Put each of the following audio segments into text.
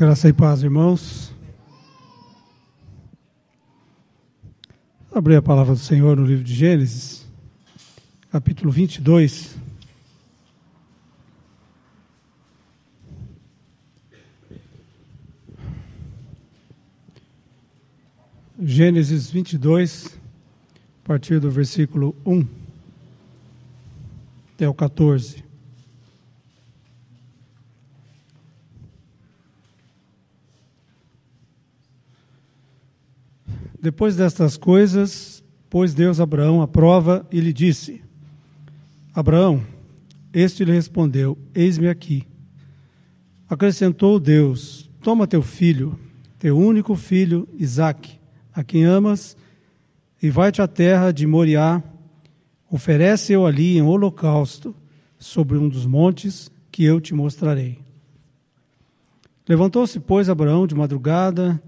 Graça e paz, irmãos. Abri a palavra do Senhor no livro de Gênesis, capítulo 22. Gênesis 22, a partir do versículo 1 até o 14. Depois destas coisas, pôs Deus Abraão à prova e lhe disse: Abraão, este lhe respondeu: Eis-me aqui. Acrescentou Deus: Toma teu filho, teu único filho, Isaque, a quem amas, e vai-te à terra de Moriá, oferece-o ali em holocausto, sobre um dos montes que eu te mostrarei. Levantou-se, pois, Abraão de madrugada,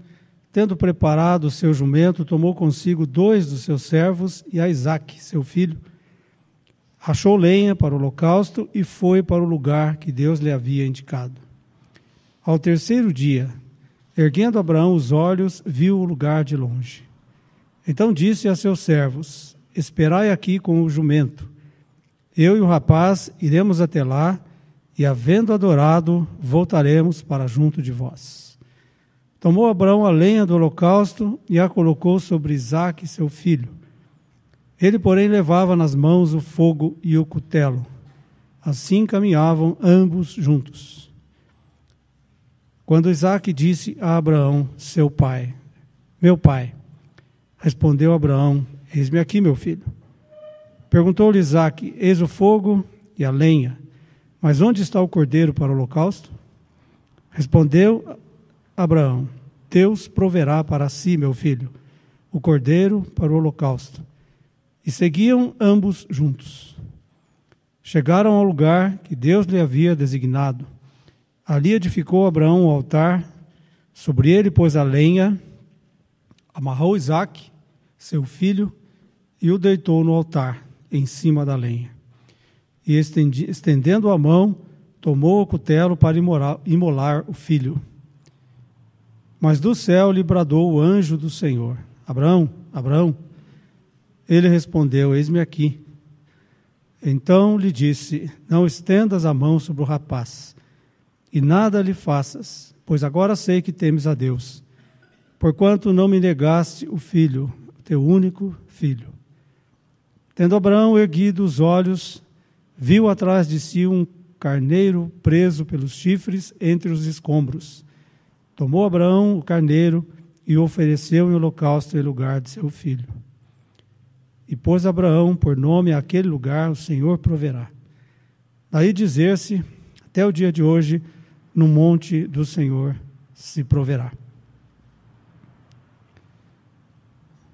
tendo preparado o seu jumento, tomou consigo 2 dos seus servos e a Isaque, seu filho, rachou lenha para o holocausto e foi para o lugar que Deus lhe havia indicado. Ao terceiro dia, erguendo Abraão os olhos, viu o lugar de longe. Então disse a seus servos: Esperai aqui com o jumento. Eu e o rapaz iremos até lá, e havendo adorado, voltaremos para junto de vós. Tomou Abraão a lenha do holocausto e a colocou sobre Isaque, seu filho. Ele, porém, levava nas mãos o fogo e o cutelo. Assim caminhavam ambos juntos. Quando Isaque disse a Abraão, seu pai: Meu pai, respondeu Abraão: Eis-me aqui, meu filho. Perguntou-lhe Isaque: Eis o fogo e a lenha, mas onde está o cordeiro para o holocausto? Respondeu Abraão: Deus proverá para si, meu filho, o cordeiro para o holocausto. E seguiam ambos juntos. Chegaram ao lugar que Deus lhe havia designado. Ali edificou Abraão um altar, sobre ele pôs a lenha, amarrou Isaque, seu filho, e o deitou no altar, em cima da lenha. E estendendo a mão, tomou o cutelo para imolar o filho. Mas do céu lhe bradou o anjo do Senhor: Abraão, Abraão. Ele respondeu: Eis-me aqui. Então lhe disse: Não estendas a mão sobre o rapaz, e nada lhe faças, pois agora sei que temes a Deus, porquanto não me negaste o filho, teu único filho. Tendo Abraão erguido os olhos, viu atrás de si um carneiro preso pelos chifres entre os escombros. Tomou Abraão o carneiro e o ofereceu em holocausto em lugar de seu filho. E pôs Abraão por nome àquele lugar: O Senhor proverá. Daí dizer-se, até o dia de hoje, no monte do Senhor se proverá.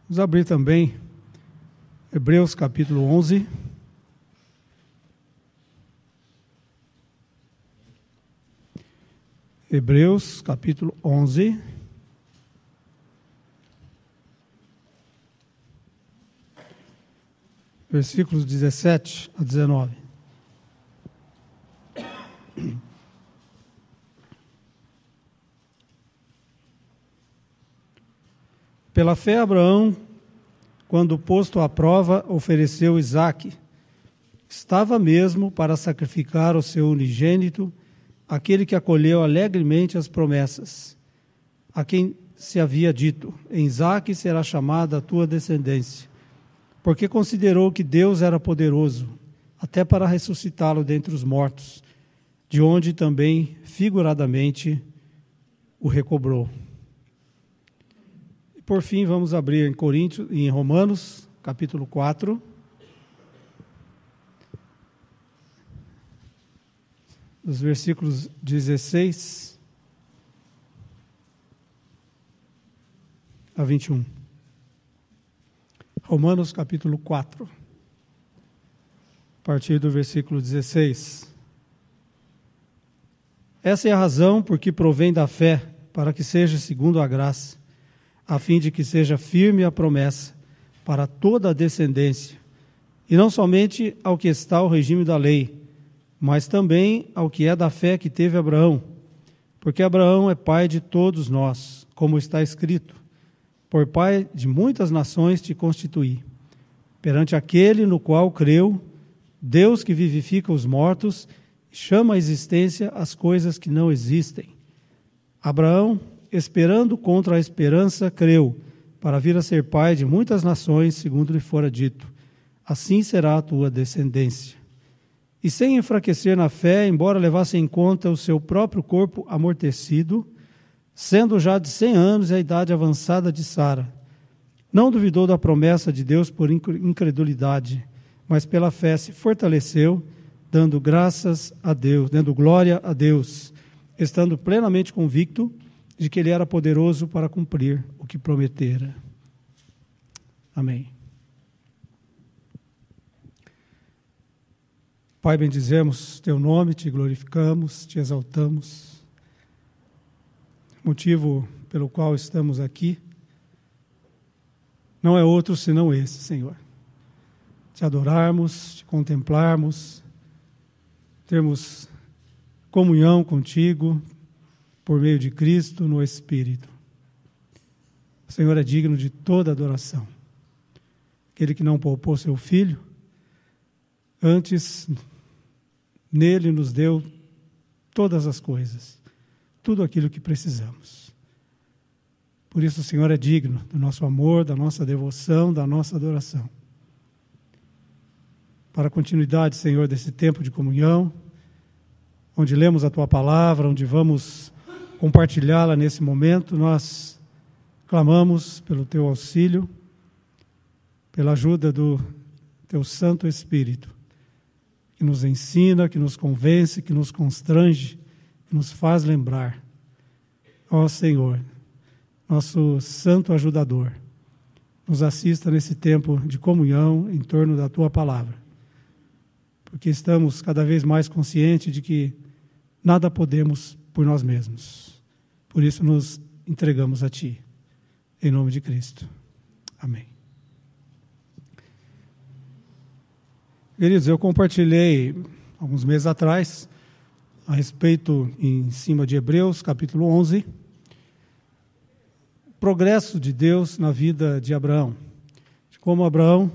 Vamos abrir também Hebreus capítulo 11. Hebreus capítulo 11. Versículos 17 a 19. Pela fé, Abraão, quando posto à prova, ofereceu Isaque. Estava mesmo para sacrificar o seu unigênito, aquele que acolheu alegremente as promessas, a quem se havia dito: Em Isaque será chamada a tua descendência, porque considerou que Deus era poderoso, até para ressuscitá-lo dentre os mortos, de onde também, figuradamente, o recobrou. E por fim, vamos abrir em Romanos, capítulo 4. Os versículos 16 a 21. Romanos capítulo 4, a partir do versículo 16. Essa é a razão por que provém da fé, para que seja segundo a graça, a fim de que seja firme a promessa para toda a descendência, e não somente ao que está o regime da lei, mas também ao que é da fé que teve Abraão, porque Abraão é pai de todos nós, como está escrito: por pai de muitas nações te constituí. Perante aquele no qual creu, Deus que vivifica os mortos e chama à existência as coisas que não existem. Abraão, esperando contra a esperança, creu, para vir a ser pai de muitas nações, segundo lhe fora dito: assim será a tua descendência. E sem enfraquecer na fé, embora levasse em conta o seu próprio corpo amortecido, sendo já de 100 anos e a idade avançada de Sara, não duvidou da promessa de Deus por incredulidade, mas pela fé se fortaleceu, dando graças a Deus, dando glória a Deus, estando plenamente convicto de que Ele era poderoso para cumprir o que prometera. Amém. Pai, bendizemos Teu nome, Te glorificamos, Te exaltamos. Motivo pelo qual estamos aqui não é outro senão esse, Senhor. Te adorarmos, Te contemplarmos, termos comunhão contigo por meio de Cristo no Espírito. O Senhor é digno de toda adoração. Aquele que não poupou seu Filho, antes nele nos deu todas as coisas, tudo aquilo que precisamos. Por isso o Senhor é digno do nosso amor, da nossa devoção, da nossa adoração. Para a continuidade, Senhor, desse tempo de comunhão, onde lemos a Tua palavra, onde vamos compartilhá-la nesse momento, nós clamamos pelo Teu auxílio, pela ajuda do Teu Santo Espírito, que nos ensina, que nos convence, que nos constrange, que nos faz lembrar. Ó Senhor, nosso santo ajudador, nos assista nesse tempo de comunhão em torno da Tua palavra, porque estamos cada vez mais conscientes de que nada podemos por nós mesmos. Por isso nos entregamos a Ti, em nome de Cristo. Amém. Queridos, eu compartilhei alguns meses atrás a respeito, em cima de Hebreus, capítulo 11, o progresso de Deus na vida de Abraão, de como Abraão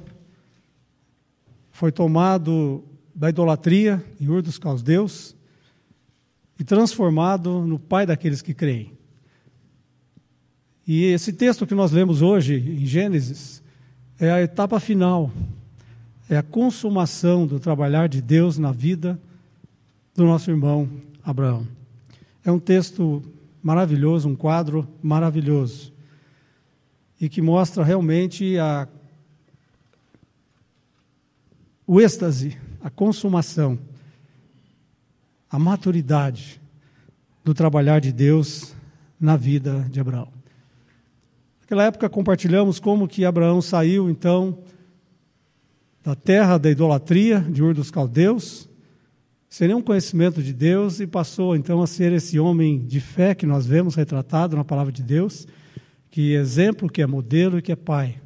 foi tomado da idolatria em Ur dos Caldeus e transformado no pai daqueles que creem. E esse texto que nós lemos hoje, em Gênesis, é a etapa final, é a consumação do trabalhar de Deus na vida do nosso irmão Abraão. É um texto maravilhoso, um quadro maravilhoso, e que mostra realmente o êxtase, a consumação, a maturidade do trabalhar de Deus na vida de Abraão. Naquela época compartilhamos como que Abraão saiu então da terra da idolatria de Ur dos Caldeus, sem nenhum conhecimento de Deus, e passou então a ser esse homem de fé que nós vemos retratado na palavra de Deus, que é exemplo, que é modelo e que é pai,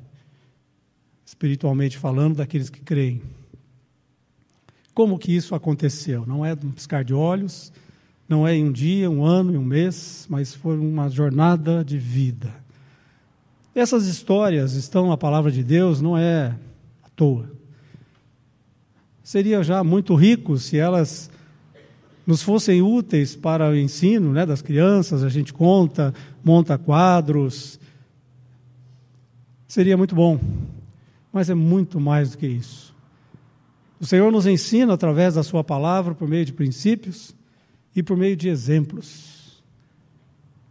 espiritualmente falando, daqueles que creem. Como que isso aconteceu? Não é um piscar de olhos, não é em um dia, um ano e um mês, mas foi uma jornada de vida. Essas histórias estão na palavra de Deus, não é à toa. Seria já muito rico se elas nos fossem úteis para o ensino, né, das crianças, a gente conta, monta quadros. Seria muito bom, mas é muito mais do que isso. O Senhor nos ensina através da sua palavra, por meio de princípios e por meio de exemplos.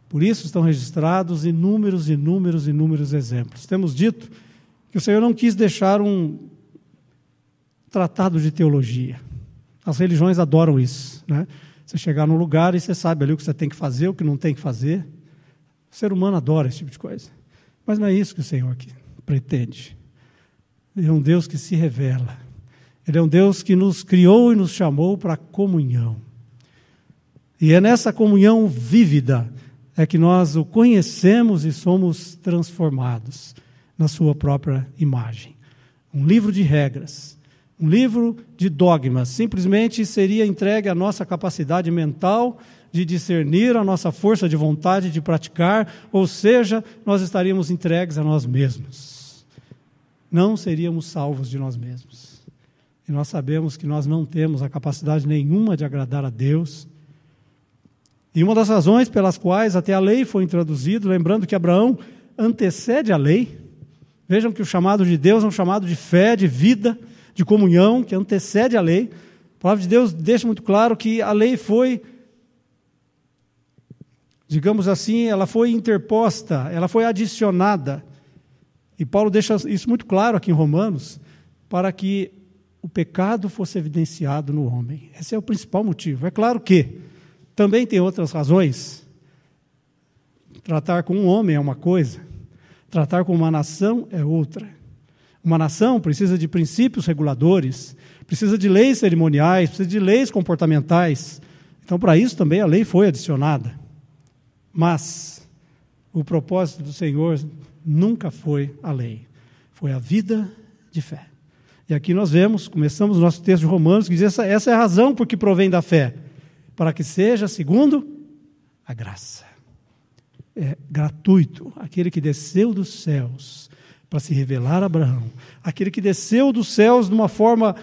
Por isso estão registrados inúmeros exemplos. Temos dito que o Senhor não quis deixar um tratado de teologia. As religiões adoram isso, né? Você chegar num lugar e você sabe ali o que você tem que fazer, o que não tem que fazer. O ser humano adora esse tipo de coisa. Mas não é isso que o Senhor aqui pretende. Ele é um Deus que se revela. Ele é um Deus que nos criou e nos chamou para a comunhão. E é nessa comunhão vívida é que nós o conhecemos e somos transformados na sua própria imagem. Um livro de regras, um livro de dogmas, simplesmente seria entregue à nossa capacidade mental de discernir, a nossa força de vontade de praticar, ou seja, nós estaríamos entregues a nós mesmos. Não seríamos salvos de nós mesmos. E nós sabemos que nós não temos a capacidade nenhuma de agradar a Deus. E uma das razões pelas quais até a lei foi introduzida, lembrando que Abraão antecede a lei. Vejam que o chamado de Deus é um chamado de fé, de vida, de comunhão, que antecede a lei. A palavra de Deus deixa muito claro que a lei foi, digamos assim, ela foi interposta, ela foi adicionada. E Paulo deixa isso muito claro aqui em Romanos, para que o pecado fosse evidenciado no homem. Esse é o principal motivo. É claro que também tem outras razões. Tratar com um homem é uma coisa, tratar com uma nação é outra. Uma nação precisa de princípios reguladores, precisa de leis cerimoniais, precisa de leis comportamentais. Então, para isso também a lei foi adicionada. Mas o propósito do Senhor nunca foi a lei, foi a vida de fé. E aqui nós vemos, começamos o nosso texto de Romanos, que diz essa é a razão por que provém da fé, para que seja segundo a graça. É gratuito, aquele que desceu dos céus para se revelar a Abraão, aquele que desceu dos céus de uma forma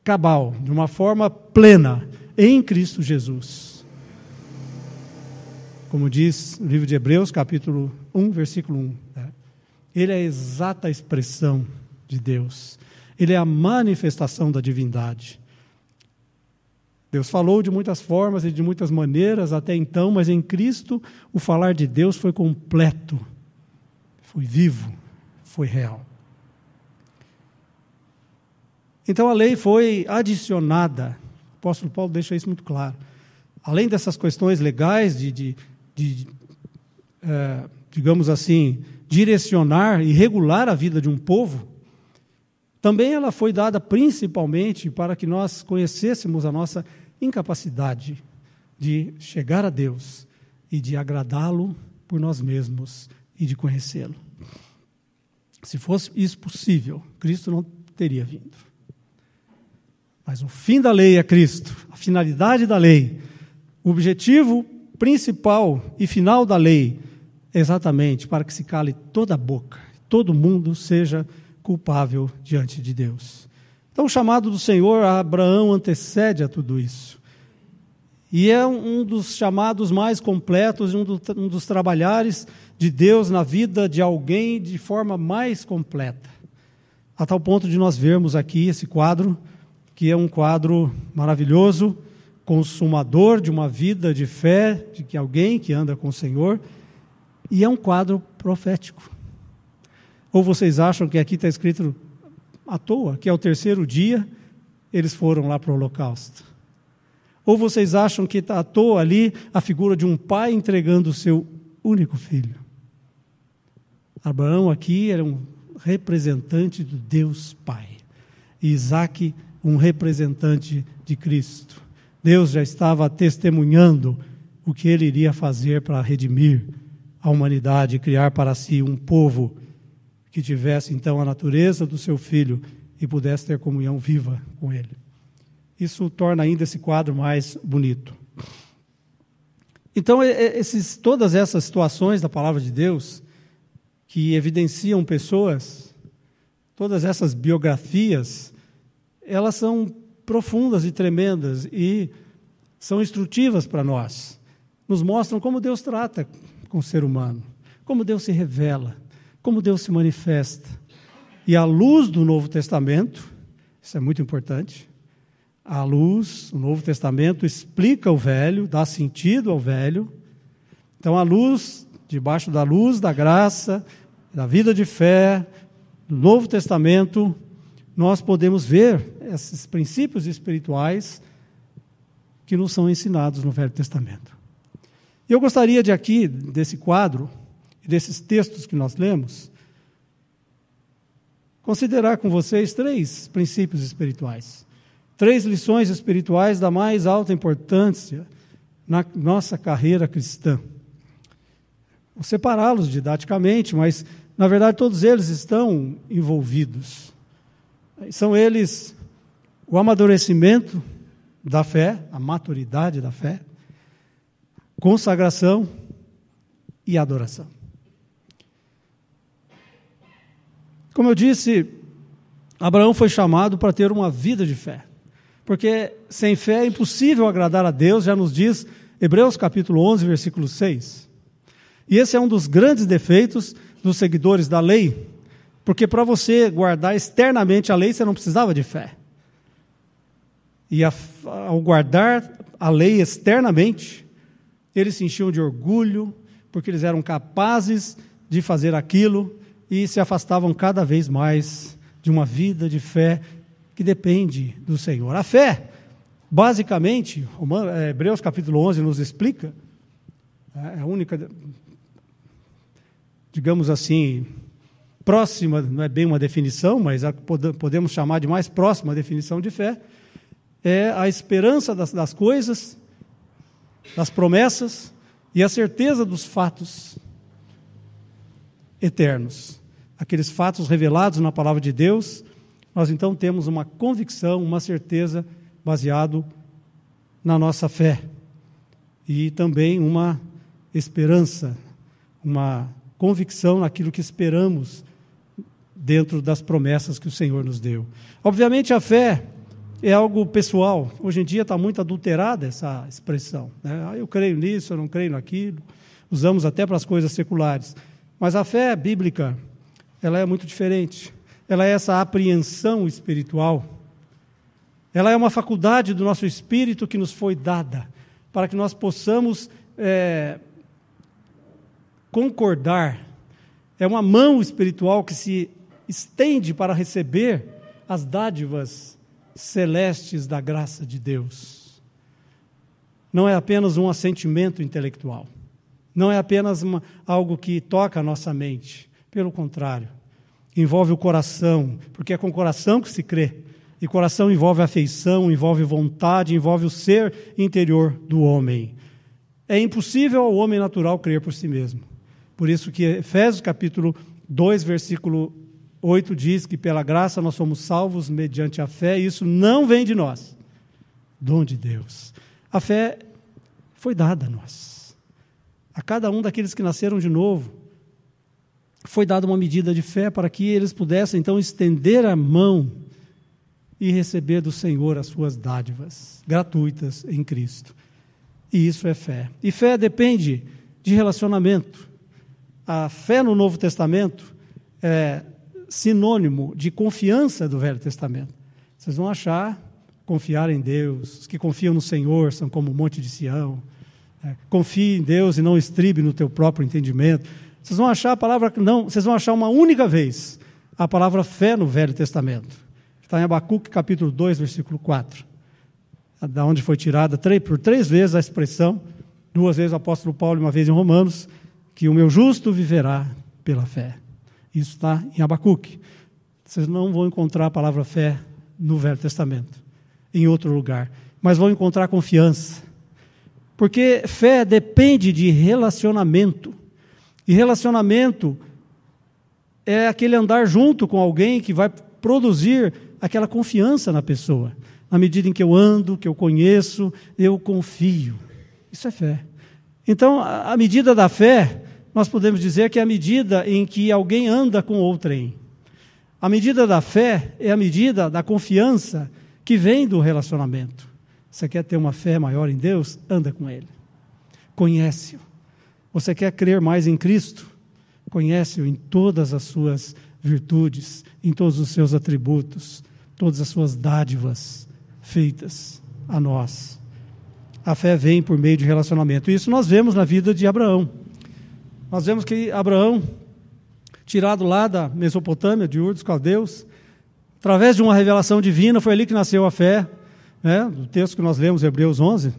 cabal, de uma forma plena, em Cristo Jesus. Como diz o livro de Hebreus, capítulo 1, versículo 1. Ele é a exata expressão de Deus. Ele é a manifestação da divindade. Deus falou de muitas formas e de muitas maneiras até então, mas em Cristo o falar de Deus foi completo, foi vivo, foi real. Então a lei foi adicionada, o apóstolo Paulo deixa isso muito claro. Além dessas questões legais digamos assim, direcionar e regular a vida de um povo, também ela foi dada principalmente para que nós conhecêssemos a nossa incapacidade de chegar a Deus e de agradá-lo por nós mesmos e de conhecê-lo. Se fosse isso possível, Cristo não teria vindo. Mas o fim da lei é Cristo, a finalidade da lei, o objetivo principal e final da lei é exatamente para que se cale toda a boca, todo mundo seja culpável diante de Deus. Então o chamado do Senhor a Abraão antecede a tudo isso. E é um dos chamados mais completos, um dos trabalhares de Deus na vida de alguém de forma mais completa. A tal ponto de nós vermos aqui esse quadro, que é um quadro maravilhoso, consumador de uma vida de fé, de que alguém que anda com o Senhor, e é um quadro profético. Ou vocês acham que aqui está escrito à toa, que ao terceiro dia eles foram lá para o holocausto? Ou vocês acham que está à toa ali a figura de um pai entregando o seu único filho? Abraão aqui era um representante do Deus Pai. E Isaque, um representante de Cristo. Deus já estava testemunhando o que ele iria fazer para redimir a humanidade e criar para si um povo que tivesse então a natureza do seu filho e pudesse ter comunhão viva com ele. Isso torna ainda esse quadro mais bonito. Então, todas essas situações da palavra de Deus que evidenciam pessoas, todas essas biografias, elas são profundas e tremendas e são instrutivas para nós. Nos mostram como Deus trata com o ser humano, como Deus se revela, como Deus se manifesta. E à luz do Novo Testamento, isso é muito importante, à luz, o Novo Testamento explica o Velho, dá sentido ao Velho. Então, à luz, debaixo da luz da graça, da vida de fé, do Novo Testamento, nós podemos ver esses princípios espirituais que nos são ensinados no Velho Testamento. E eu gostaria de aqui, desse quadro, e desses textos que nós lemos, considerar com vocês 3 princípios espirituais. 3 lições espirituais da mais alta importância na nossa carreira cristã. Vou separá-los didaticamente, mas, na verdade, todos eles estão envolvidos. São eles o amadurecimento da fé, a maturidade da fé, consagração e adoração. Como eu disse, Abraão foi chamado para ter uma vida de fé, porque sem fé é impossível agradar a Deus, já nos diz Hebreus capítulo 11, versículo 6. E esse é um dos grandes defeitos dos seguidores da lei, porque para você guardar externamente a lei, você não precisava de fé. E ao guardar a lei externamente, eles se enchiam de orgulho, porque eles eram capazes de fazer aquilo e se afastavam cada vez mais de uma vida de fé que depende do Senhor. A fé, basicamente, Hebreus capítulo 11 nos explica, é a única, digamos assim, próxima, não é bem uma definição, mas podemos chamar de mais próxima definição de fé, é a esperança das coisas, das promessas e a certeza dos fatos eternos. Aqueles fatos revelados na palavra de Deus, nós então temos uma convicção, uma certeza baseado na nossa fé. E também uma esperança, uma convicção naquilo que esperamos dentro das promessas que o Senhor nos deu. Obviamente a fé é algo pessoal. Hoje em dia está muito adulterada essa expressão, né? Eu creio nisso, eu não creio naquilo. Usamos até para as coisas seculares. Mas a fé bíblica, ela é muito diferente. Ela é essa apreensão espiritual. Ela é uma faculdade do nosso espírito que nos foi dada, para que nós possamos concordar. É uma mão espiritual que se estende para receber as dádivas celestes da graça de Deus. Não é apenas um assentimento intelectual. Não é apenas algo que toca a nossa mente. Pelo contrário, envolve o coração, porque é com o coração que se crê. E coração envolve afeição, envolve vontade, envolve o ser interior do homem. É impossível ao homem natural crer por si mesmo. Por isso que Efésios capítulo 2, versículo 8 diz que pela graça nós somos salvos mediante a fé, e isso não vem de nós, dom de Deus. A fé foi dada a nós. A cada um daqueles que nasceram de novo, foi dada uma medida de fé para que eles pudessem então estender a mão e receber do Senhor as suas dádivas gratuitas em Cristo. E isso é fé. E fé depende de relacionamento. A fé no Novo Testamento é sinônimo de confiança do Velho Testamento. Vocês vão achar confiar em Deus, os que confiam no Senhor são como o monte de Sião. Confie em Deus e não estribe no teu próprio entendimento. Vocês vão achar a palavra, não, vocês vão achar uma única vez a palavra fé no Velho Testamento. Está em Abacuque capítulo 2, versículo 4. Da onde foi tirada por 3 vezes a expressão, 2 vezes o apóstolo Paulo e 1 vez em Romanos, que o meu justo viverá pela fé. Isso está em Abacuque. Vocês não vão encontrar a palavra fé no Velho Testamento, em outro lugar, mas vão encontrar confiança. Porque fé depende de relacionamento. E relacionamento é aquele andar junto com alguém que vai produzir aquela confiança na pessoa. Na medida em que eu ando, que eu conheço, eu confio. Isso é fé. Então, a medida da fé, nós podemos dizer que é a medida em que alguém anda com outrem. A medida da fé é a medida da confiança que vem do relacionamento. Você quer ter uma fé maior em Deus? Anda com Ele. Conhece-o. Você quer crer mais em Cristo? Conhece-o em todas as suas virtudes, em todos os seus atributos, todas as suas dádivas feitas a nós. A fé vem por meio de relacionamento. Isso nós vemos na vida de Abraão. Nós vemos que Abraão, tirado lá da Mesopotâmia, de Ur dos Caldeus, através de uma revelação divina, foi ali que nasceu a fé. O texto que nós lemos, Hebreus 11,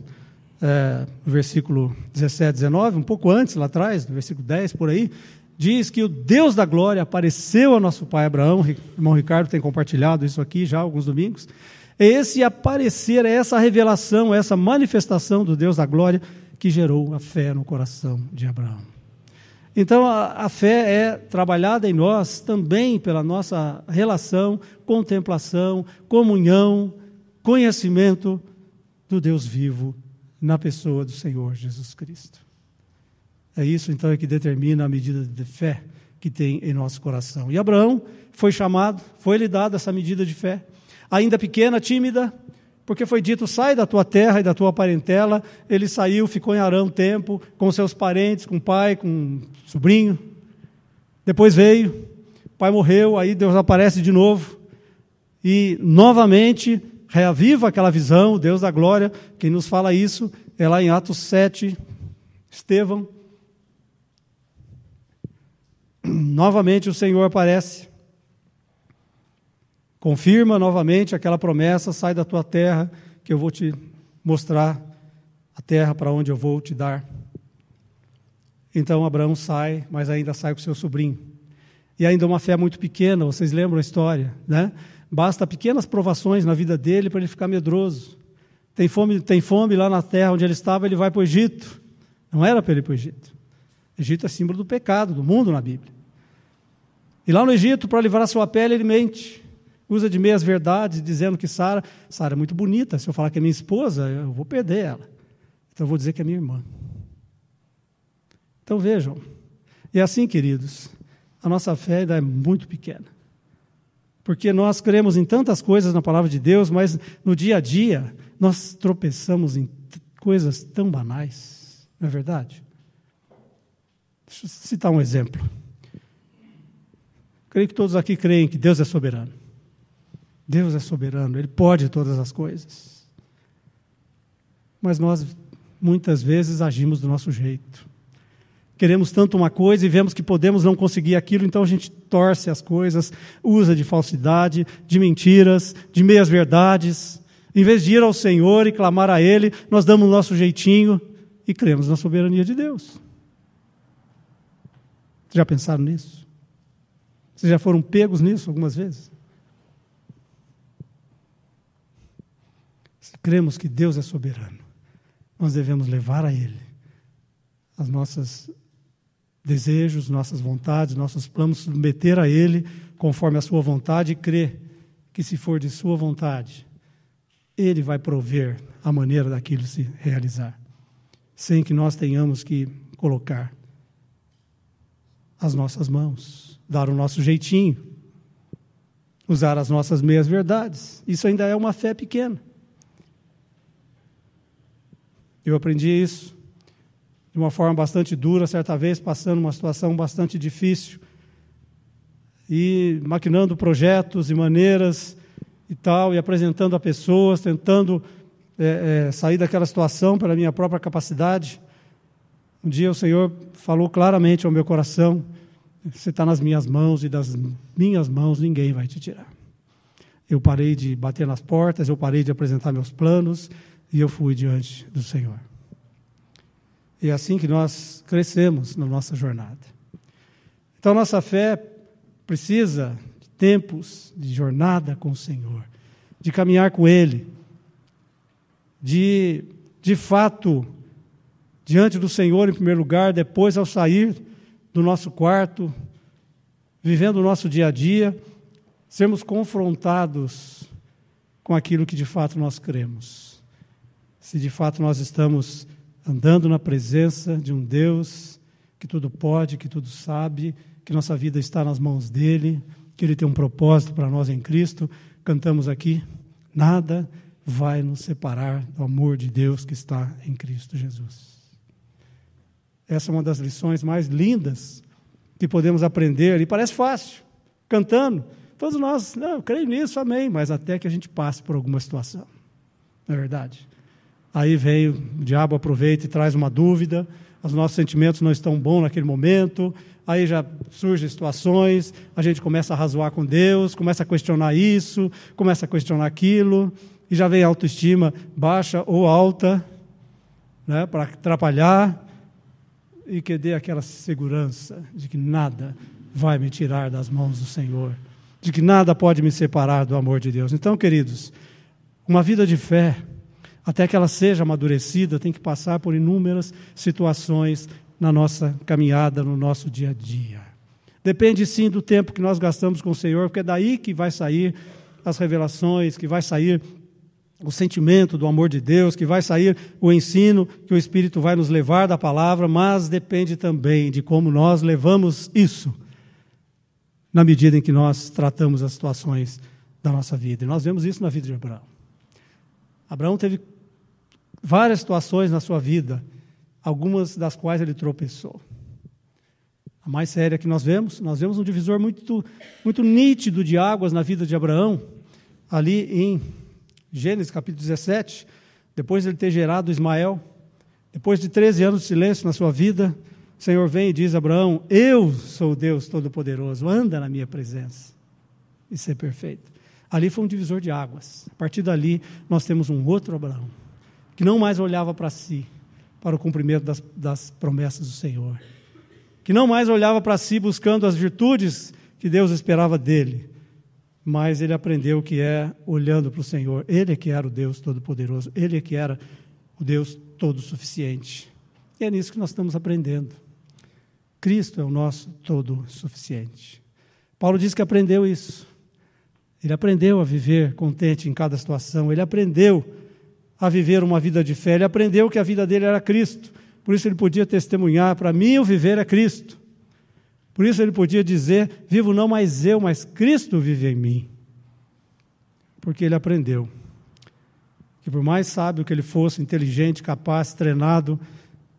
versículo 17, 19, um pouco antes, lá atrás, no versículo 10, por aí, diz que o Deus da glória apareceu a nosso pai Abraão. O irmão Ricardo tem compartilhado isso aqui já há alguns domingos. Esse aparecer, essa revelação, essa manifestação do Deus da glória que gerou a fé no coração de Abraão. Então, a fé é trabalhada em nós também pela nossa relação, contemplação, comunhão, conhecimento do Deus vivo na pessoa do Senhor Jesus Cristo. É isso, então, que determina a medida de fé que tem em nosso coração. E Abraão foi chamado, foi-lhe dada essa medida de fé, ainda pequena, tímida, porque foi dito, sai da tua terra e da tua parentela. Ele saiu, ficou em Harã um tempo, com seus parentes, com o pai, com o sobrinho. Depois veio, o pai morreu, aí Deus aparece de novo, e novamente reaviva aquela visão, Deus da glória. Quem nos fala isso é lá em Atos 7, Estevão. Novamente o Senhor aparece, confirma novamente aquela promessa, sai da tua terra, que eu vou te mostrar a terra para onde eu vou te dar. Então Abraão sai, mas ainda sai com seu sobrinho. E ainda uma fé muito pequena, vocês lembram a história, né? Basta pequenas provações na vida dele para ele ficar medroso. Tem fome lá na terra onde ele estava, ele vai para o Egito. Não era para ele ir para o Egito. Egito é símbolo do pecado, do mundo na Bíblia. E lá no Egito, para livrar sua pele, ele mente. Usa de meias verdades, dizendo que Sara é muito bonita. Se eu falar que é minha esposa, eu vou perder ela. Então eu vou dizer que é minha irmã. Então vejam. E assim, queridos, a nossa fé ainda é muito pequena. Porque nós cremos em tantas coisas na palavra de Deus, mas no dia a dia nós tropeçamos em coisas tão banais. Não é verdade? Deixa eu citar um exemplo. Creio que todos aqui creem que Deus é soberano. Deus é soberano, Ele pode todas as coisas. Mas nós, muitas vezes, agimos do nosso jeito. Queremos tanto uma coisa e vemos que podemos não conseguir aquilo, então a gente torce as coisas, usa de falsidade, de mentiras, de meias-verdades. Em vez de ir ao Senhor e clamar a Ele, nós damos o nosso jeitinho e cremos na soberania de Deus. Já pensaram nisso? Vocês já foram pegos nisso algumas vezes? Se cremos que Deus é soberano, nós devemos levar a Ele as nossas desejos, nossas vontades, nossos planos, submeter a Ele conforme a sua vontade e crer que, se for de sua vontade, Ele vai prover a maneira daquilo se realizar, sem que nós tenhamos que colocar as nossas mãos, dar o nosso jeitinho, usar as nossas meias verdades. Isso ainda é uma fé pequena. Eu aprendi isso de uma forma bastante dura, certa vez, passando uma situação bastante difícil, e maquinando projetos e maneiras e tal, e apresentando a pessoas, tentando sair daquela situação pela minha própria capacidade. Um dia o Senhor falou claramente ao meu coração: você está nas minhas mãos, e das minhas mãos ninguém vai te tirar. Eu parei de bater nas portas, eu parei de apresentar meus planos, e eu fui diante do Senhor. E é assim que nós crescemos na nossa jornada. Então, nossa fé precisa de tempos de jornada com o Senhor, de caminhar com Ele, de fato, diante do Senhor em primeiro lugar, depois, ao sair do nosso quarto, vivendo o nosso dia a dia, sermos confrontados com aquilo que de fato nós cremos. Se de fato nós estamos andando na presença de um Deus que tudo pode, que tudo sabe, que nossa vida está nas mãos dEle, que Ele tem um propósito para nós em Cristo. Cantamos aqui: nada vai nos separar do amor de Deus que está em Cristo Jesus. Essa é uma das lições mais lindas que podemos aprender, e parece fácil, cantando. Todos nós, não, eu creio nisso, amém, mas até que a gente passe por alguma situação, não é verdade? Aí vem o diabo, aproveita e traz uma dúvida, os nossos sentimentos não estão bons naquele momento, aí já surgem situações, a gente começa a razoar com Deus, começa a questionar isso, começa a questionar aquilo, e já vem a autoestima baixa ou alta, né, para atrapalhar, e que dê aquela segurança de que nada vai me tirar das mãos do Senhor, de que nada pode me separar do amor de Deus. Então, queridos, uma vida de fé, até que ela seja amadurecida, tem que passar por inúmeras situações na nossa caminhada, no nosso dia a dia. Depende sim do tempo que nós gastamos com o Senhor, porque é daí que vai sair as revelações, que vai sair o sentimento do amor de Deus, que vai sair o ensino que o Espírito vai nos levar da palavra, mas depende também de como nós levamos isso na medida em que nós tratamos as situações da nossa vida. E nós vemos isso na vida de Abraão. Abraão teve várias situações na sua vida, algumas das quais ele tropeçou. A mais séria que nós vemos um divisor muito, muito nítido de águas na vida de Abraão, ali em Gênesis capítulo 17, depois de ele ter gerado Ismael, depois de 13 anos de silêncio na sua vida, o Senhor vem e diz a Abraão: eu sou o Deus Todo-Poderoso, anda na minha presença e ser perfeito. Ali foi um divisor de águas. A partir dali, nós temos um outro Abraão, que não mais olhava para si, para o cumprimento das promessas do Senhor, que não mais olhava para si buscando as virtudes que Deus esperava dele, mas ele aprendeu que é olhando para o Senhor. Ele é que era o Deus Todo-Poderoso, ele é que era o Deus Todo-Suficiente. E é nisso que nós estamos aprendendo. Cristo é o nosso Todo-Suficiente. Paulo diz que aprendeu isso. Ele aprendeu a viver contente em cada situação, ele aprendeu a viver uma vida de fé, ele aprendeu que a vida dele era Cristo, por isso ele podia testemunhar: para mim o viver é Cristo. Por isso ele podia dizer: vivo não mais eu, mas Cristo vive em mim. Porque ele aprendeu que por mais sábio que ele fosse, inteligente, capaz, treinado,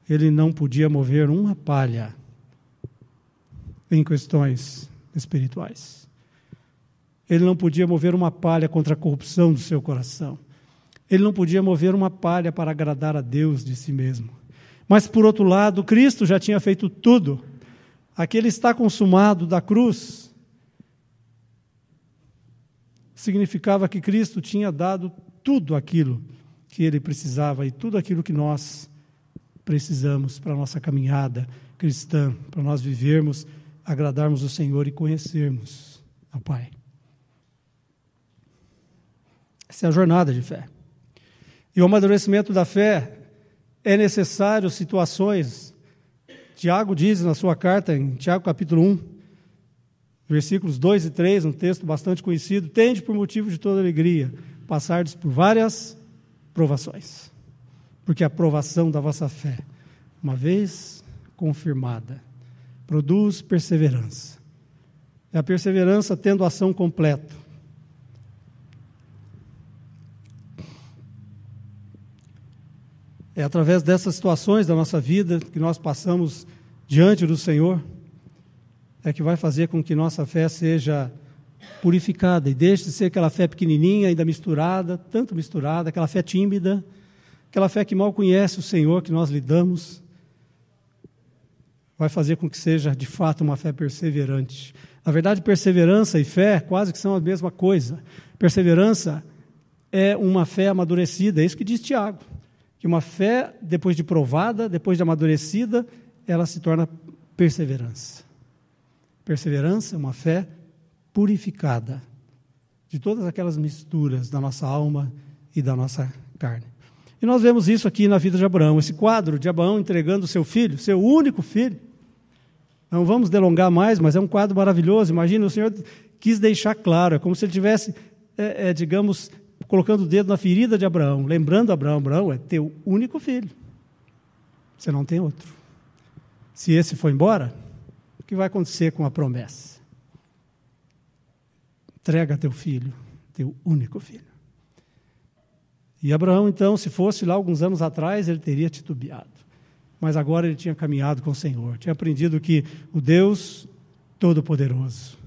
ele não podia mover uma palha em questões espirituais. Ele não podia mover uma palha contra a corrupção do seu coração. Ele não podia mover uma palha para agradar a Deus de si mesmo. Mas, por outro lado, Cristo já tinha feito tudo. Aquele está consumado da cruz significava que Cristo tinha dado tudo aquilo que ele precisava e tudo aquilo que nós precisamos para a nossa caminhada cristã, para nós vivermos, agradarmos o Senhor e conhecermos ao Pai. Essa é a jornada de fé. E o amadurecimento da fé é necessário situações. Tiago diz na sua carta, em Tiago capítulo 1, versículos 2 e 3, um texto bastante conhecido: tende por motivo de toda alegria passardes por várias provações, porque a provação da vossa fé, uma vez confirmada, produz perseverança. É a perseverança tendo ação completa. É através dessas situações da nossa vida que nós passamos diante do Senhor, é que vai fazer com que nossa fé seja purificada e deixe de ser aquela fé pequenininha, ainda misturada, tanto misturada, aquela fé tímida, aquela fé que mal conhece o Senhor, que nós lidamos, vai fazer com que seja de fato uma fé perseverante. Na verdade, perseverança e fé quase que são a mesma coisa. Perseverança é uma fé amadurecida, é isso que diz Tiago, que uma fé, depois de provada, depois de amadurecida, ela se torna perseverança. Perseverança é uma fé purificada de todas aquelas misturas da nossa alma e da nossa carne. E nós vemos isso aqui na vida de Abraão, esse quadro de Abraão entregando o seu filho, seu único filho. Não vamos delongar mais, mas é um quadro maravilhoso. Imagina, o Senhor quis deixar claro, é como se ele tivesse, digamos, colocando o dedo na ferida de Abraão, lembrando Abraão: Abraão é teu único filho, você não tem outro. Se esse for embora, o que vai acontecer com a promessa? Entrega teu filho, teu único filho. E Abraão, então, se fosse lá alguns anos atrás, ele teria titubeado. Mas agora ele tinha caminhado com o Senhor, tinha aprendido que o Deus Todo-Poderoso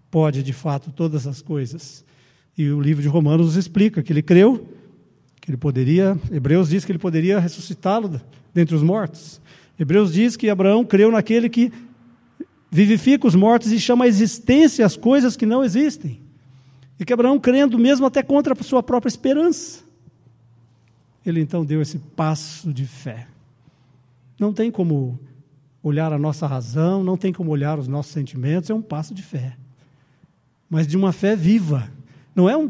pode, de fato, todas as coisas. E o livro de Romanos nos explica que ele creu, que ele poderia, Hebreus diz que ele poderia ressuscitá-lo dentre os mortos. Hebreus diz que Abraão creu naquele que vivifica os mortos e chama à existência as coisas que não existem. E que Abraão, crendo mesmo até contra a sua própria esperança, ele então deu esse passo de fé. Não tem como olhar a nossa razão, não tem como olhar os nossos sentimentos, é um passo de fé. Mas de uma fé viva. Não é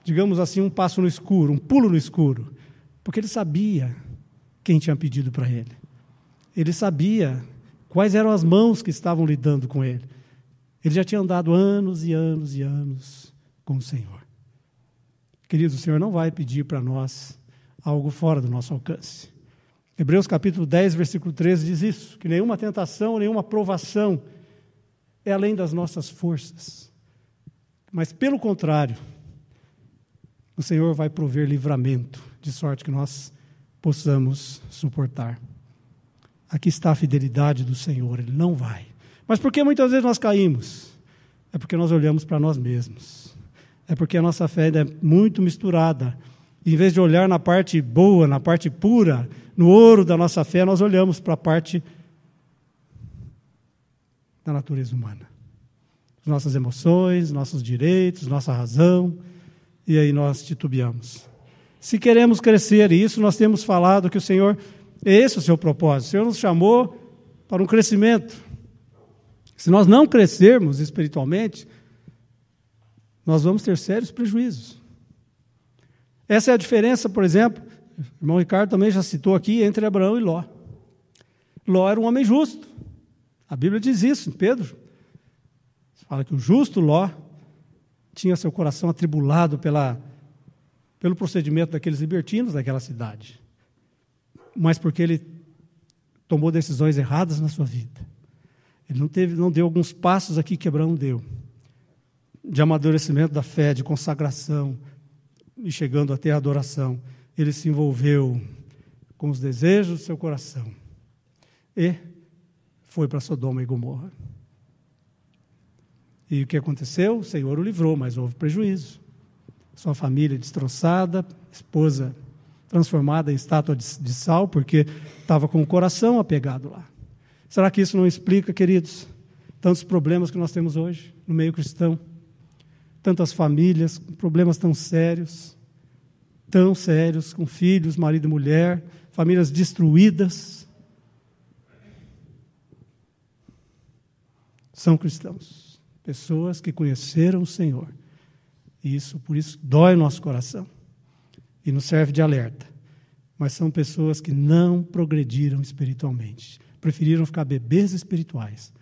digamos assim, um passo no escuro, um pulo no escuro. Porque ele sabia quem tinha pedido para ele. Ele sabia quais eram as mãos que estavam lidando com ele. Ele já tinha andado anos e anos e anos com o Senhor. Queridos, o Senhor não vai pedir para nós algo fora do nosso alcance. Hebreus capítulo 10, versículo 13 diz isso, que nenhuma tentação, nenhuma provação é além das nossas forças. Mas, pelo contrário, o Senhor vai prover livramento, de sorte que nós possamos suportar. Aqui está a fidelidade do Senhor, Ele não vai. Mas por que muitas vezes nós caímos? É porque nós olhamos para nós mesmos. É porque a nossa fé ainda é muito misturada. Em vez de olhar na parte boa, na parte pura, no ouro da nossa fé, nós olhamos para a parte da natureza humana. As nossas emoções, nossos direitos, nossa razão, e aí nós titubeamos. Se queremos crescer, e isso nós temos falado que o Senhor, esse é o seu propósito. O Senhor nos chamou para um crescimento. Se nós não crescermos espiritualmente, nós vamos ter sérios prejuízos. Essa é a diferença, por exemplo, o irmão Ricardo também já citou aqui, entre Abraão e Ló. Ló era um homem justo. A Bíblia diz isso em Pedro. Fala que o justo Ló tinha seu coração atribulado pelo procedimento daqueles libertinos daquela cidade. Mas porque ele tomou decisões erradas na sua vida. Ele não deu alguns passos aqui que Abraão deu, de amadurecimento da fé, de consagração, e chegando até a adoração. Ele se envolveu com os desejos do seu coração e foi para Sodoma e Gomorra. E o que aconteceu? O Senhor o livrou, mas houve prejuízo. Sua família destroçada, esposa transformada em estátua de sal, porque estava com o coração apegado lá. Será que isso não explica, queridos, tantos problemas que nós temos hoje no meio cristão? Tantas famílias com problemas tão sérios, com filhos, marido e mulher, famílias destruídas. São cristãos, pessoas que conheceram o Senhor. E por isso dói o nosso coração e nos serve de alerta. Mas são pessoas que não progrediram espiritualmente, preferiram ficar bebês espirituais,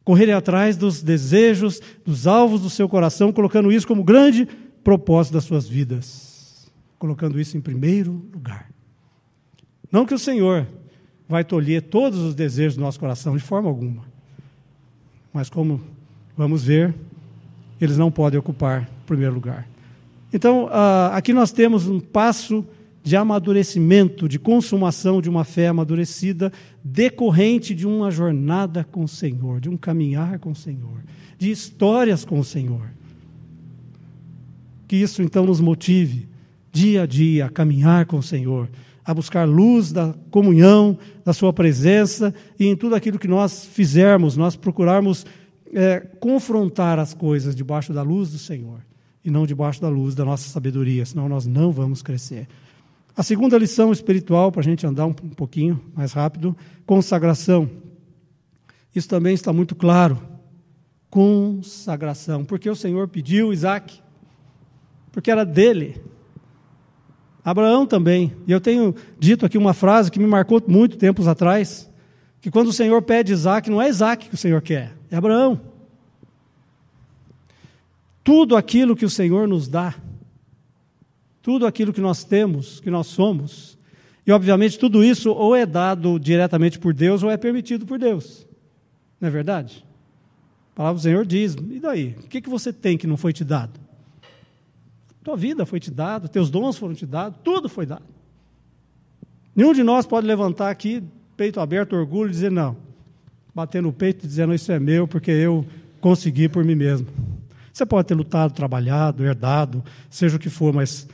correrem atrás dos desejos, dos alvos do seu coração, colocando isso como grande propósito das suas vidas, colocando isso em primeiro lugar. Não que o Senhor vai tolher todos os desejos do nosso coração, de forma alguma. Mas como vamos ver, eles não podem ocupar o primeiro lugar. Então, aqui nós temos um passo de amadurecimento, de consumação de uma fé amadurecida, decorrente de uma jornada com o Senhor, de um caminhar com o Senhor, de histórias com o Senhor. Que isso, então, nos motive, dia a dia, a caminhar com o Senhor, a buscar luz da comunhão, da sua presença, e em tudo aquilo que nós fizermos, nós procurarmos confrontar as coisas debaixo da luz do Senhor, e não debaixo da luz da nossa sabedoria, senão nós não vamos crescer. A segunda lição espiritual, para a gente andar um pouquinho mais rápido, consagração. Isso também está muito claro. Consagração. Porque o Senhor pediu Isaac, porque era dele. Abraão também. E eu tenho dito aqui uma frase que me marcou muito tempos atrás, que quando o Senhor pede Isaac, não é Isaac que o Senhor quer, é Abraão. Tudo aquilo que o Senhor nos dá, tudo aquilo que nós temos, que nós somos, e obviamente tudo isso ou é dado diretamente por Deus ou é permitido por Deus. Não é verdade? A palavra do Senhor diz, e daí? O que você tem que não foi te dado? Tua vida foi te dada, teus dons foram te dados, tudo foi dado. Nenhum de nós pode levantar aqui, peito aberto, orgulho, e dizer não. Bater no peito e dizendo isso é meu, porque eu consegui por mim mesmo. Você pode ter lutado, trabalhado, herdado, seja o que for, mas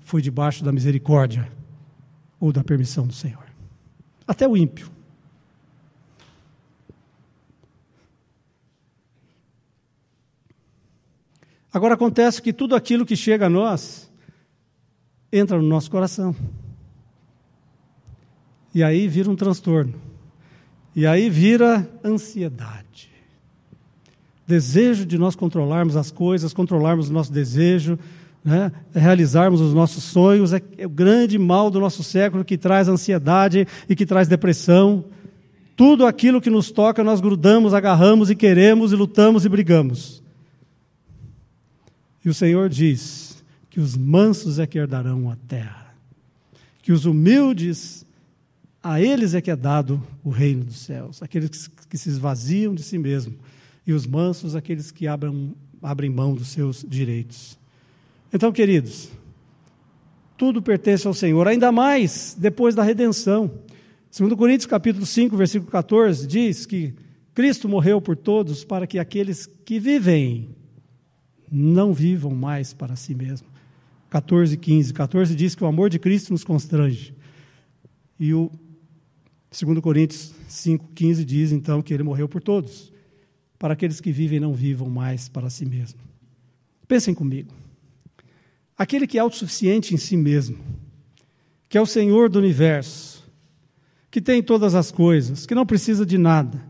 foi debaixo da misericórdia ou da permissão do Senhor. Até o ímpio. Agora acontece que tudo aquilo que chega a nós entra no nosso coração. E aí vira um transtorno. E aí vira ansiedade. Desejo de nós controlarmos as coisas, controlarmos o nosso desejo, né? Realizarmos os nossos sonhos, é o grande mal do nosso século que traz ansiedade e que traz depressão. Tudo aquilo que nos toca, nós grudamos, agarramos e queremos, e lutamos e brigamos. E o Senhor diz que que os mansos é que herdarão a terra, que os humildes, a eles é que é dado o reino dos céus, aqueles que se esvaziam de si mesmo, e os mansos, aqueles que abrem mão dos seus direitos. Então, queridos, tudo pertence ao Senhor, ainda mais depois da redenção. 2 Coríntios capítulo 5, versículo 14, diz que Cristo morreu por todos para que aqueles que vivem não vivam mais para si mesmo. 14 diz que o amor de Cristo nos constrange. E o 2 Coríntios 5,15 diz, então, que ele morreu por todos, para aqueles que vivem não vivam mais para si mesmo. Pensem comigo. Aquele que é autossuficiente em si mesmo, que é o Senhor do universo, que tem todas as coisas, que não precisa de nada,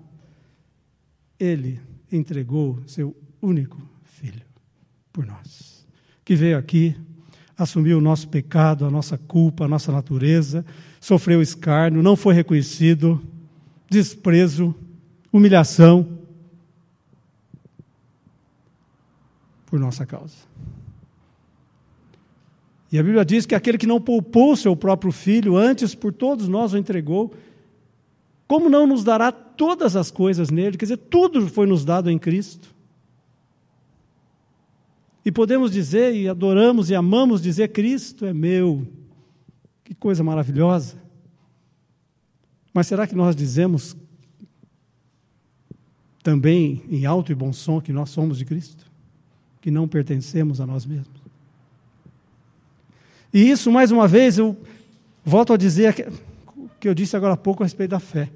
ele entregou seu único filho por nós, que veio aqui, assumiu o nosso pecado, a nossa culpa, a nossa natureza, sofreu escárnio, não foi reconhecido, desprezo, humilhação, por nossa causa. E a Bíblia diz que aquele que não poupou seu próprio filho, antes por todos nós o entregou, como não nos dará todas as coisas nele? Quer dizer, tudo foi nos dado em Cristo. E podemos dizer, e adoramos e amamos dizer, Cristo é meu. Que coisa maravilhosa. Mas será que nós dizemos também em alto e bom som que nós somos de Cristo? Que não pertencemos a nós mesmos? E isso, mais uma vez, eu volto a dizer o que eu disse agora há pouco a respeito da fé.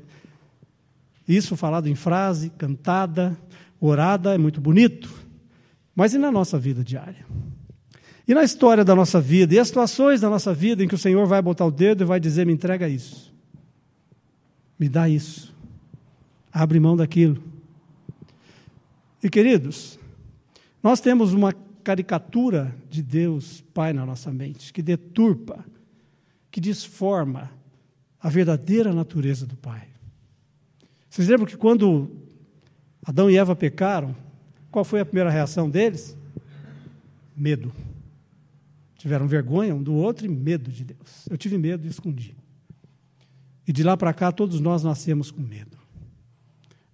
Isso falado em frase, cantada, orada, é muito bonito. Mas e na nossa vida diária? E na história da nossa vida? E as situações da nossa vida em que o Senhor vai botar o dedo e vai dizer, me entrega isso. Me dá isso. Abre mão daquilo. E queridos, nós temos uma caricatura de Deus Pai na nossa mente, que deturpa, que desforma a verdadeira natureza do Pai. Vocês lembram que quando Adão e Eva pecaram, qual foi a primeira reação deles? Medo. Tiveram vergonha um do outro e medo de Deus. Eu tive medo e escondi. E de lá para cá, todos nós nascemos com medo.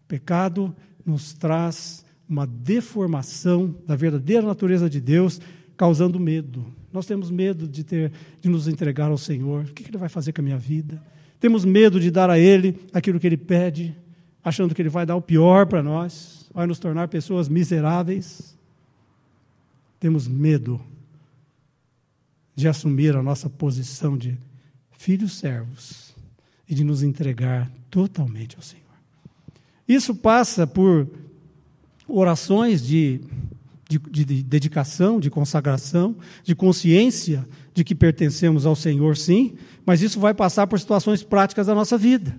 O pecado nos traz uma deformação da verdadeira natureza de Deus, causando medo. Nós temos medo de nos entregar ao Senhor. O que Ele vai fazer com a minha vida? Temos medo de dar a Ele aquilo que Ele pede, achando que Ele vai dar o pior para nós, vai nos tornar pessoas miseráveis. Temos medo de assumir a nossa posição de filhos servos e de nos entregar totalmente ao Senhor. Isso passa por orações de dedicação, de consagração, de consciência de que pertencemos ao Senhor, sim, mas isso vai passar por situações práticas da nossa vida,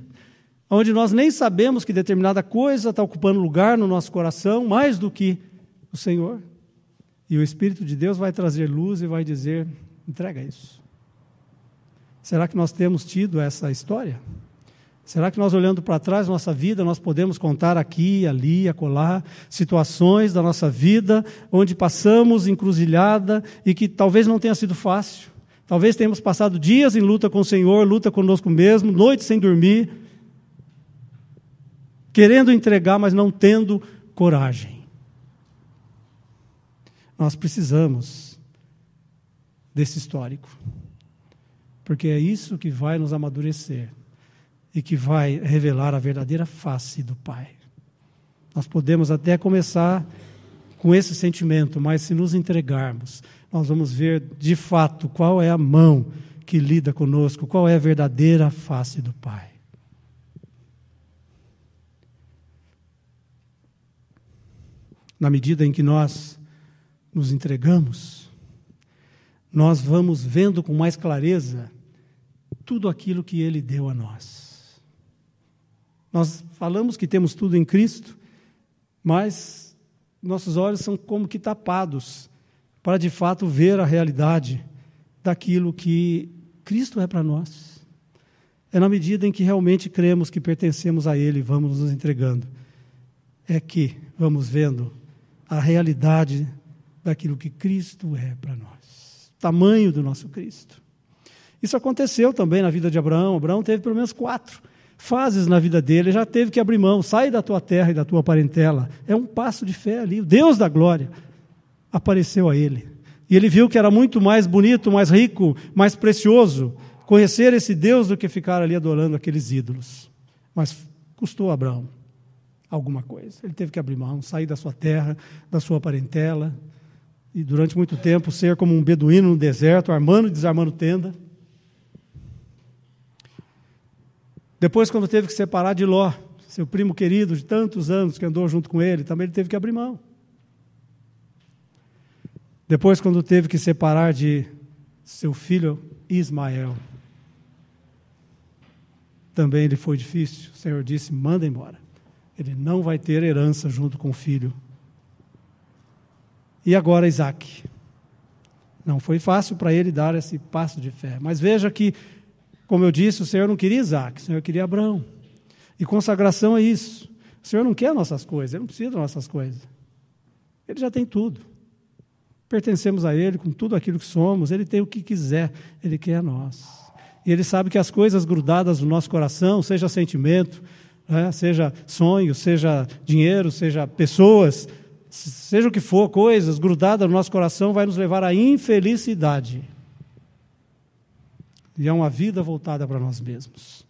onde nós nem sabemos que determinada coisa está ocupando lugar no nosso coração, mais do que o Senhor. E o Espírito de Deus vai trazer luz e vai dizer, entrega isso. Será que nós temos tido essa história? Será que nós, olhando para trás da nossa vida, nós podemos contar aqui, ali, acolá, situações da nossa vida, onde passamos encruzilhada e que talvez não tenha sido fácil. Talvez tenhamos passado dias em luta com o Senhor, luta conosco mesmo, noites sem dormir, querendo entregar, mas não tendo coragem. Nós precisamos desse histórico, porque é isso que vai nos amadurecer e que vai revelar a verdadeira face do Pai. Nós podemos até começar com esse sentimento, mas se nos entregarmos, nós vamos ver de fato qual é a mão que lida conosco, qual é a verdadeira face do Pai. Na medida em que nós nos entregamos, nós vamos vendo com mais clareza tudo aquilo que Ele deu a nós. Nós falamos que temos tudo em Cristo, mas nossos olhos são como que tapados para de fato ver a realidade daquilo que Cristo é para nós. É na medida em que realmente cremos que pertencemos a Ele e vamos nos entregando, é que vamos vendo a realidade daquilo que Cristo é para nós. tamanho do nosso Cristo. Isso aconteceu também na vida de Abraão. Abraão teve pelo menos 4 fases na vida dele. Ele já teve que abrir mão. Sai da tua terra e da tua parentela. É um passo de fé ali. O Deus da glória apareceu a ele. E ele viu que era muito mais bonito, mais rico, mais precioso conhecer esse Deus do que ficar ali adorando aqueles ídolos. Mas custou a Abraão alguma coisa. Ele teve que abrir mão, sair da sua terra, da sua parentela, e durante muito tempo ser como um beduíno no deserto, armando e desarmando tenda. Depois, quando teve que separar de Ló, seu primo querido de tantos anos que andou junto com ele, também ele teve que abrir mão. Depois, quando teve que separar de seu filho Ismael, também ele foi difícil. O Senhor disse, manda embora. Ele não vai ter herança junto com o filho. E agora Isaac. Não foi fácil para ele dar esse passo de fé. Mas veja que, como eu disse, o Senhor não queria Isaac, o Senhor queria Abraão. E consagração é isso. O Senhor não quer nossas coisas, Ele não precisa das nossas coisas. Ele já tem tudo. Pertencemos a Ele com tudo aquilo que somos, Ele tem o que quiser, Ele quer a nós. E Ele sabe que as coisas grudadas no nosso coração, seja sentimento, seja sonho, seja dinheiro, seja pessoas, seja o que for, coisas grudadas no nosso coração, vai nos levar à infelicidade. E é uma vida voltada para nós mesmos.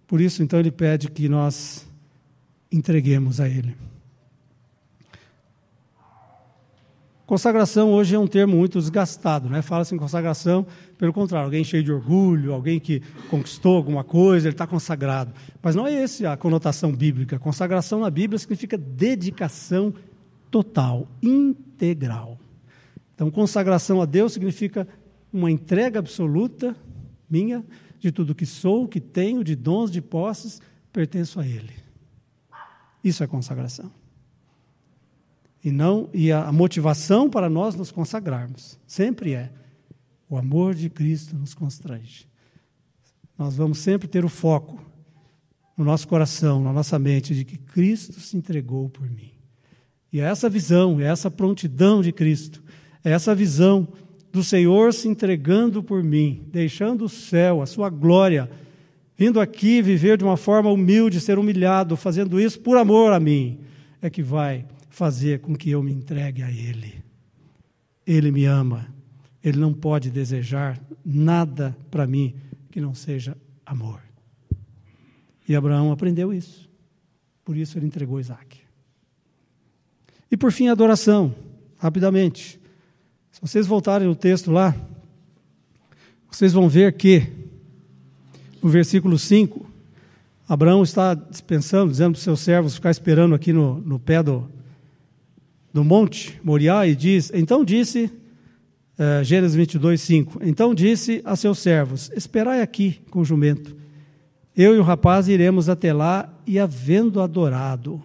Por isso, então, Ele pede que nós entreguemos a Ele. Consagração hoje é um termo muito desgastado, né? Fala-se em consagração, pelo contrário, alguém cheio de orgulho, alguém que conquistou alguma coisa, ele está consagrado. Mas não é essa a conotação bíblica. Consagração na Bíblia significa dedicação total, integral. Então, consagração a Deus significa uma entrega absoluta minha, de tudo que sou, que tenho, de dons, de posses, pertenço a Ele. Isso é consagração. E a motivação para nós nos consagrarmos sempre é o amor de Cristo nos constrange. Nós vamos sempre ter o foco no nosso coração, na nossa mente, de que Cristo se entregou por mim. E é essa visão, é essa prontidão de Cristo, é essa visão do Senhor se entregando por mim, deixando o céu, a sua glória, vindo aqui viver de uma forma humilde, ser humilhado, fazendo isso por amor a mim, é que vai fazer com que eu me entregue a Ele. Ele me ama. Ele não pode desejar nada para mim que não seja amor. E Abraão aprendeu isso. Por isso ele entregou Isaac. E por fim, a adoração, rapidamente. Se vocês voltarem no texto lá, vocês vão ver que, no versículo 5, Abraão está dispensando, dizendo para os seus servos ficar esperando aqui no pé do monte Moriá, e diz, então disse, Gênesis 22, 5, então disse a seus servos, esperai aqui com o jumento, eu e o rapaz iremos até lá, e havendo adorado,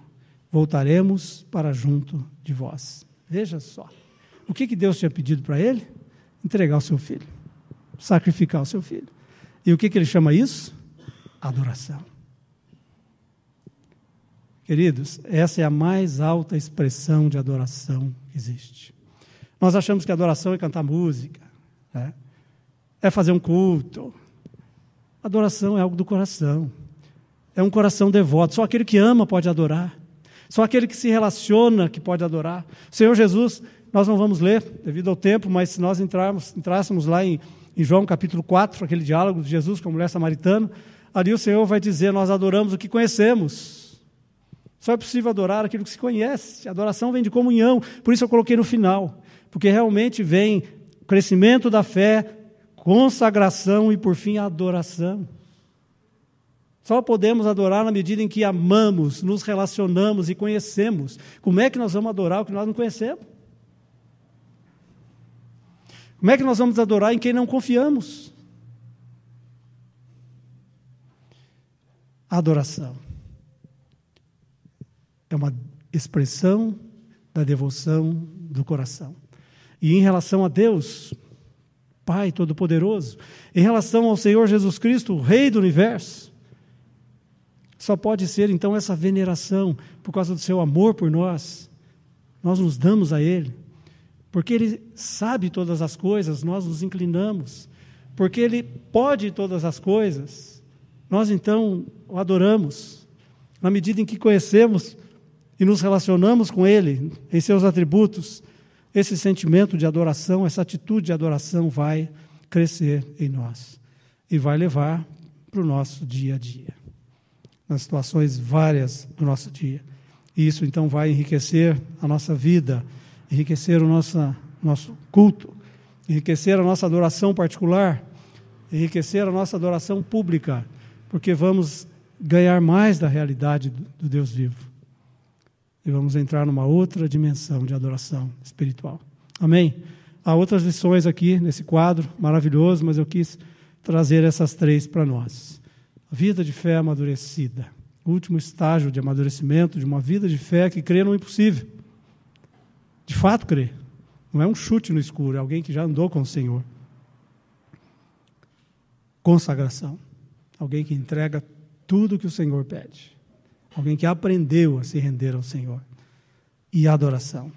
voltaremos para junto de vós. Veja só, o que Deus tinha pedido para ele? Entregar o seu filho, sacrificar o seu filho. E o que ele chama isso? Adoração. Queridos, essa é a mais alta expressão de adoração que existe. Nós achamos que adoração é cantar música, né? É fazer um culto. Adoração é algo do coração. É um coração devoto. Só aquele que ama pode adorar. Só aquele que se relaciona que pode adorar. O Senhor Jesus, nós não vamos ler devido ao tempo, mas se nós entrássemos lá em João capítulo 4, aquele diálogo de Jesus com a mulher samaritana, ali o Senhor vai dizer, nós adoramos o que conhecemos. Só é possível adorar aquilo que se conhece. A adoração vem de comunhão. Por isso eu coloquei no final. Porque realmente vem o crescimento da fé, consagração e, por fim, a adoração. Só podemos adorar na medida em que amamos, nos relacionamos e conhecemos. Como é que nós vamos adorar o que nós não conhecemos? Como é que nós vamos adorar em quem não confiamos? A adoração é uma expressão da devoção do coração. E em relação a Deus, Pai Todo-Poderoso, em relação ao Senhor Jesus Cristo, o Rei do Universo, só pode ser então essa veneração, por causa do seu amor por nós. Nós nos damos a Ele, Porque Ele sabe todas as coisas, nós nos inclinamos. Porque Ele pode todas as coisas, nós então o adoramos. Na medida em que conhecemos e nos relacionamos com Ele, em seus atributos, esse sentimento de adoração, essa atitude de adoração vai crescer em nós e vai levar para o nosso dia a dia, nas situações várias do nosso dia. E isso então vai enriquecer a nossa vida, enriquecer o nosso culto, enriquecer a nossa adoração particular, enriquecer a nossa adoração pública, porque vamos ganhar mais da realidade do Deus vivo. E vamos entrar numa outra dimensão de adoração espiritual. Amém? Há outras lições aqui nesse quadro maravilhoso, mas eu quis trazer essas 3 para nós. A vida de fé amadurecida. O último estágio de amadurecimento de uma vida de fé que crê no impossível. De fato crê. Não é um chute no escuro, é alguém que já andou com o Senhor. Consagração. Alguém que entrega tudo que o Senhor pede. Alguém que aprendeu a se render ao Senhor. E adoração.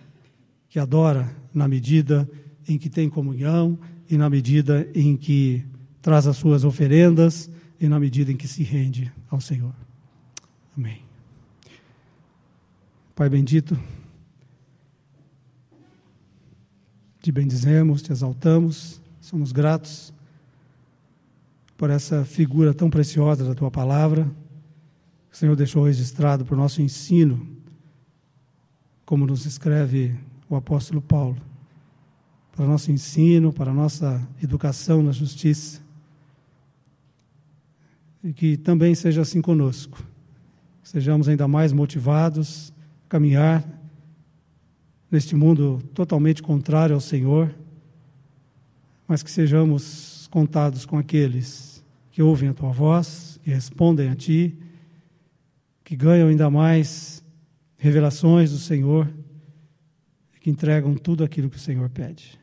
Que adora na medida em que tem comunhão e na medida em que traz as suas oferendas e na medida em que se rende ao Senhor. Amém. Pai bendito, te bendizemos, te exaltamos, somos gratos por essa figura tão preciosa da tua palavra, que o Senhor deixou registrado para o nosso ensino, como nos escreve o apóstolo Paulo, para o nosso ensino, para a nossa educação na justiça, e que também seja assim conosco, que sejamos ainda mais motivados a caminhar neste mundo totalmente contrário ao Senhor, mas que sejamos contados com aqueles que ouvem a tua voz, que respondem a ti, que ganham ainda mais revelações do Senhor, e que entregam tudo aquilo que o Senhor pede.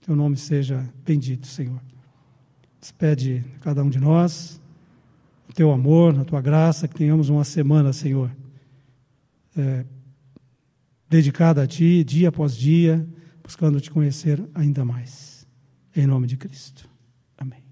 Teu nome seja bendito, Senhor. Despede cada um de nós, o teu amor, na tua graça, que tenhamos uma semana, Senhor, dedicada a ti, dia após dia, buscando te conhecer ainda mais. Em nome de Cristo. Amém.